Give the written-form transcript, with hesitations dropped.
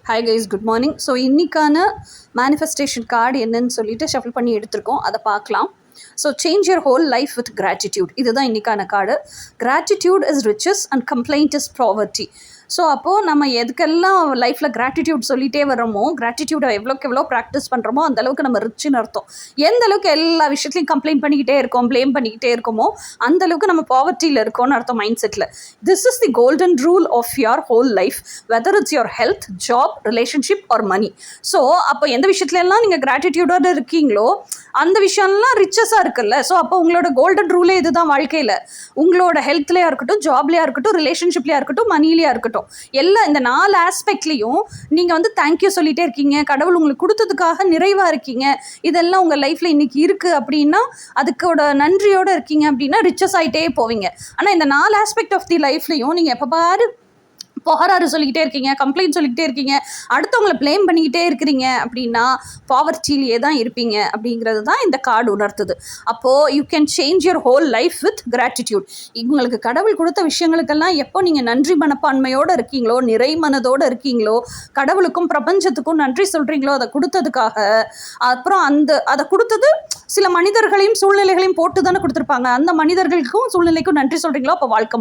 Hi guys, good morning. So இன்றைக்கான manifestation card என்னன்னு சொல்லிட்டு ஷஃபில் பண்ணி எடுத்திருக்கோம், அதை பார்க்கலாம். So change your whole life with gratitude, இதுதான் இன்றைக்கான card. Gratitude is riches and complaint is poverty. So அப்போது நம்ம எதுக்கெல்லாம் லைஃப்பில் கிராட்டிடியூட் சொல்லிகிட்டே வரோமோ, கிராட்டிடியூடை எவ்வளோக்கு எவ்வளோ ப்ராக்டிஸ் பண்ணுறோமோ அந்தளவுக்கு நம்ம ரிச்சுன்னு அர்த்தம். எந்த அளவுக்கு எல்லா விஷயத்துலையும் கம்ப்ளைண்ட் பண்ணிக்கிட்டே இருக்கோம், ப்ளேம் பண்ணிக்கிட்டே இருக்கோமோ அந்தளவுக்கு நம்ம பாவர்ட்டியில் இருக்கோம்னு அர்த்தம் மைண்ட் செட்டில். This is the golden rule of your whole life, whether it's your health, job, relationship or money. So அப்போ எந்த விஷயத்துலலாம் நீங்கள் கிராட்டிடியூடோடு இருக்கீங்களோ அந்த விஷயம்லாம் ரிச்சஸாக இருக்குல்ல. ஸோ அப்போ உங்களோட கோல்டன் ரூலே இதுதான் வாழ்க்கையில். உங்களோட ஹெல்த்லேயா இருக்கட்டும், ஜாப்லேயா இருக்கட்டும், ரிலேஷன்ஷிப்லேயா இருக்கட்டும், மனிலேயா இருக்கட்டும், எல்லாம் இந்த 4 ஆஸ்பெக்ட்லையும் நீங்கள் வந்து தேங்க்யூ சொல்லிகிட்டே இருக்கீங்க, கடவுள் உங்களுக்கு கொடுத்ததுக்காக நிறைவாக இருக்கீங்க, இதெல்லாம் உங்கள் லைஃப்பில் இன்றைக்கி இருக்குது அப்படின்னா அதுக்கோட நன்றியோடு இருக்கீங்க அப்படின்னா ரிச்சஸ் ஆகிட்டே போவீங்க. ஆனால் இந்த 4 ஆஸ்பெக்ட் ஆஃப் தி லைஃப்லையும் நீங்கள் எப்போ பாரு புகாராறு சொல்லிக்கிட்டே இருக்கீங்க, கம்ப்ளைண்ட் சொல்லிக்கிட்டே இருக்கீங்க, அடுத்தவங்களை ப்ளேம் பண்ணிக்கிட்டே இருக்கிறீங்க அப்படின்னா பாவர்ட்டிலேயே தான் இருப்பீங்க அப்படிங்கிறது தான் இந்த கார்டு உணர்த்துது. அப்போது you can change your whole life with gratitude. உங்களுக்கு கடவுள் கொடுத்த விஷயங்களுக்கெல்லாம் எப்போ நீங்கள் நன்றி மனப்பான்மையோடு இருக்கீங்களோ, நிறை மனதோடு இருக்கீங்களோ, கடவுளுக்கும் பிரபஞ்சத்துக்கும் நன்றி சொல்கிறீங்களோ அதை கொடுத்ததுக்காக, அப்புறம் அதை கொடுத்தது சில மனிதர்களையும் சூழ்நிலைகளையும் போட்டு தானே கொடுத்துருப்பாங்க, அந்த மனிதர்களுக்கும் சூழ்நிலைக்கும் நன்றி சொல்கிறீங்களோ அப்போ வாழ்க்கை